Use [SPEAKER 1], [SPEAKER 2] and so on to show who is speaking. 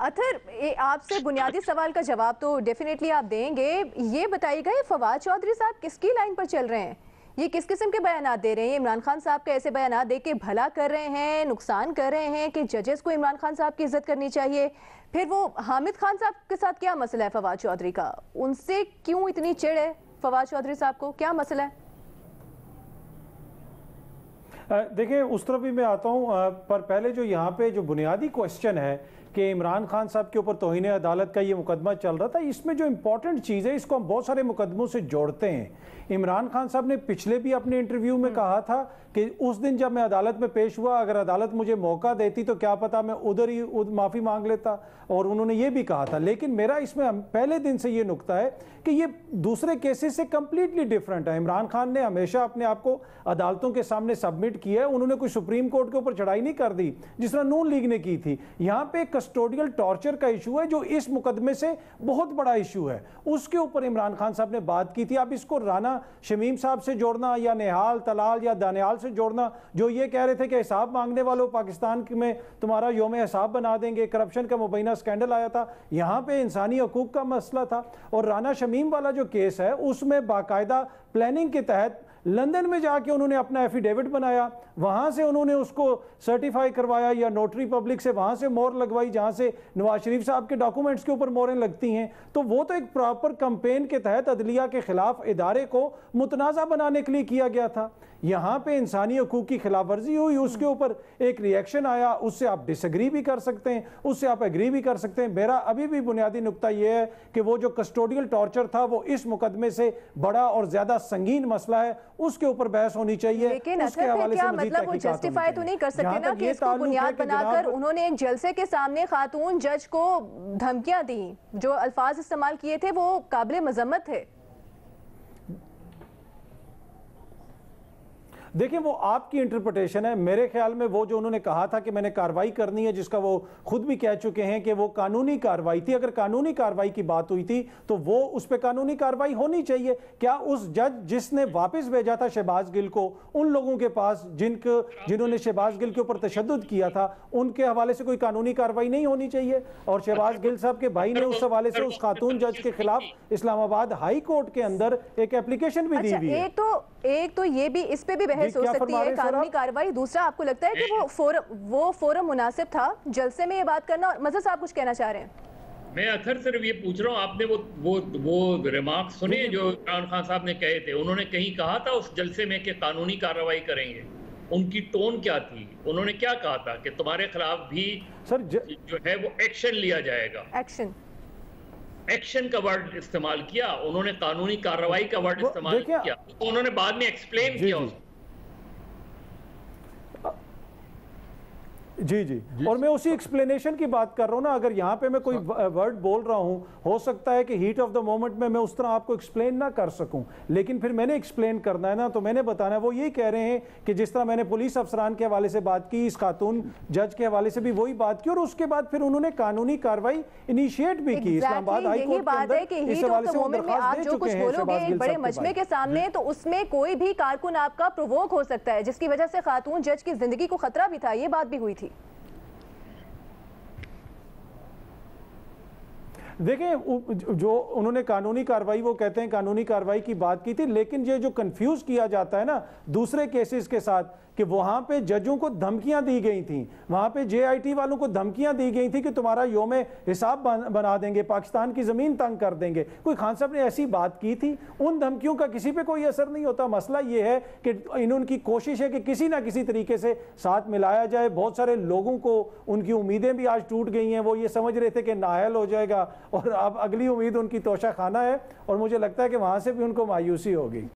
[SPEAKER 1] अतर आपसे बुनियादी सवाल का जवाब तो डेफिनेटली आप देंगे। ये बताइएगा, ये फवाद चौधरी साहब किसकी लाइन पर चल रहे हैं? ये किस किस्म के बयानात दे रहे हैं? ये इमरान खान साहब के ऐसे बयानात दे के भला कर रहे हैं, नुकसान कर रहे हैं कि जजेस को इमरान खान साहब की इज्जत करनी चाहिए? फिर वो हामिद खान साहब के साथ क्या मसला है फवाद चौधरी का? उनसे क्यों इतनी चिढ़ है फवाद चौधरी साहब को? क्या मसला है?
[SPEAKER 2] देखिए, उस तरफ भी मैं आता हूँ, पर पहले जो यहाँ पे जो बुनियादी क्वेश्चन है कि इमरान खान साहब के ऊपर तौहीन अदालत का ये मुकदमा चल रहा था, इसमें जो इम्पोर्टेंट चीज़ है इसको हम बहुत सारे मुकदमों से जोड़ते हैं। इमरान खान साहब ने पिछले भी अपने इंटरव्यू में कहा था कि उस दिन जब मैं अदालत में पेश हुआ, अगर अदालत मुझे मौका देती तो क्या पता मैं उधर ही माफ़ी मांग लेता, और उन्होंने ये भी कहा था। लेकिन मेरा इसमें पहले दिन से ये नुकता है कि ये दूसरे केसेस से कंप्लीटली डिफरेंट है। इमरान खान ने हमेशा अपने आप को अदालतों के सामने सबमिट किया है, उन्होंने कोई सुप्रीम कोर्ट के ऊपर चढ़ाई नहीं कर दी जिस तरह नून लीग ने की थी। यहाँ पे कस्टोडियल टॉर्चर का इशू है जो इस मुकदमे से बहुत बड़ा इशू है, उसके ऊपर इमरान खान साहब ने बात की थी। अब इसको राना शमीम साहब से जोड़ना या निहाल तलाल या दानियाल से जोड़ना, जो ये कह रहे थे कि हिसाब मांगने वालों पाकिस्तान में तुम्हारा योम हिसाब बना देंगे, करप्शन का मुबैना स्कैंडल आया था, यहाँ पे इंसानी हकूक का मसला था। और राना शमीम वाला जो केस है उसमें बाकायदा प्लानिंग के तहत लंदन में जाके उन्होंने अपना एफिडेविट बनाया, वहाँ से उन्होंने उसको सर्टिफाई करवाया या नोटरी पब्लिक से वहाँ से मोहर लगवाई जहाँ से नवाज शरीफ साहब के डॉक्यूमेंट्स के ऊपर मोहरें लगती हैं। तो वो तो एक प्रॉपर कैंपेन के तहत अदलिया के खिलाफ इदारे को मुतनाज़ा बनाने के लिए किया गया था। यहाँ पे इंसानी हकूक की खिलाफ वर्जी हुई, उसके ऊपर एक रिएक्शन आया, उससे आप डिसएग्री भी कर सकते हैं, उससे आप एग्री भी कर सकते हैं। मेरा अभी भी बुनियादी नुकता यह है कि वो जो कस्टोडियल टॉर्चर था वो इस मुकदमे से बड़ा और ज्यादा संगीन मसला है, उसके ऊपर बहस होनी चाहिए।
[SPEAKER 1] लेकिन उसके हवाले से मतलब वो जस्टिफाई तो नहीं कर सकते ना कि इसको बुनियाद बनाकर उन्होंने एक जलसे के सामने खातून जज को धमकियां दी, जो अल्फाज इस्तेमाल किए थे वो काबिल मजम्मत थे।
[SPEAKER 2] देखिए, वो आपकी इंटरप्रिटेशन है। मेरे ख्याल में वो जो उन्होंने कहा था कि मैंने कार्रवाई करनी है, जिसका वो खुद भी कह चुके हैं कि वो कानूनी कार्रवाई थी, अगर कानूनी कार्रवाई की बात हुई थी तो वो उस पर कानूनी कार्रवाई होनी चाहिए। क्या उस जज जिसने वापस भेजा था शहबाज गिल को उन लोगों के पास जिन्होंने शहबाज गिल के ऊपर तशद्दुद किया था, उनके हवाले से कोई कानूनी कार्रवाई नहीं होनी चाहिए? और शहबाज गिल साहब के भाई ने उस हवाले से उस खातून जज के खिलाफ इलाहाबाद हाई कोर्ट के अंदर एक एप्लीकेशन भी दी हुई है।
[SPEAKER 1] एक तो ये भी, इस पे भी बहस हो सकती है कानूनी कार्रवाई। दूसरा, आपको लगता है कि वो फोरम मुनासिब था जलसे में ये बात करना? मजहर साहब कुछ कहना चाह रहे हैं?
[SPEAKER 3] मैं अखर सिर्फ ये पूछ रहा हूँ, आपने वो रिमार्क सुने जो इमरान खान साहब ने कहे थे? उन्होंने कहीं कहा था उस जलसे में कि कानूनी कार्रवाई करेंगे? उनकी टोन क्या थी? उन्होंने क्या कहा था कि तुम्हारे खिलाफ भी सर जो है वो एक्शन लिया जाएगा? एक्शन का वर्ड इस्तेमाल किया उन्होंने, कानूनी कार्रवाई का वर्ड इस्तेमाल किया, तो उन्होंने बाद में एक्सप्लेन किया उसको।
[SPEAKER 2] जी जी, और मैं उसी एक्सप्लेनेशन की बात कर रहा हूँ ना। अगर यहाँ पे मैं कोई वर्ड बोल रहा हूँ, हो सकता है कि हीट ऑफ द मोमेंट में मैं उस तरह आपको एक्सप्लेन ना कर सकूँ, लेकिन फिर मैंने एक्सप्लेन करना है ना, तो मैंने बताना है। वो यही कह रहे हैं कि जिस तरह मैंने पुलिस अफसरान के हवाले से बात की, इस खातून जज के हवाले से भी वही बात की, और उसके बाद फिर उन्होंने कानूनी कार्रवाई इनिशिएट भी की। इस्लामाबाद हाई कोर्ट के अंदर इस हवाले से दरख्वास्त दे चुके हैं
[SPEAKER 1] बड़े मजमे के सामने, तो उसमें कोई भी कारकुन आपका प्रोवोक हो सकता है, जिसकी वजह से खातून जज की जिंदगी को खतरा भी था। ये बात भी हुई थी।
[SPEAKER 2] देखें, जो उन्होंने कानूनी कार्रवाई, वो कहते हैं कानूनी कार्रवाई की बात की थी, लेकिन ये जो कंफ्यूज किया जाता है ना दूसरे केसेस के साथ कि वहाँ पे जजों को धमकियां दी गई थी, वहाँ पे जेआईटी वालों को धमकियां दी गई थी कि तुम्हारा योम हिसाब बना देंगे, पाकिस्तान की ज़मीन तंग कर देंगे। कोई खान साहब ने ऐसी बात की थी? उन धमकियों का किसी पे कोई असर नहीं होता। मसला ये है कि इनकी कोशिश है कि किसी ना किसी तरीके से साथ मिलाया जाए। बहुत सारे लोगों को उनकी उम्मीदें भी आज टूट गई हैं। वो ये समझ रहे थे कि नाअहल हो जाएगा, और अब अगली उम्मीद उनकी तोशा खाना है, और मुझे लगता है कि वहाँ से भी उनको मायूसी होगी।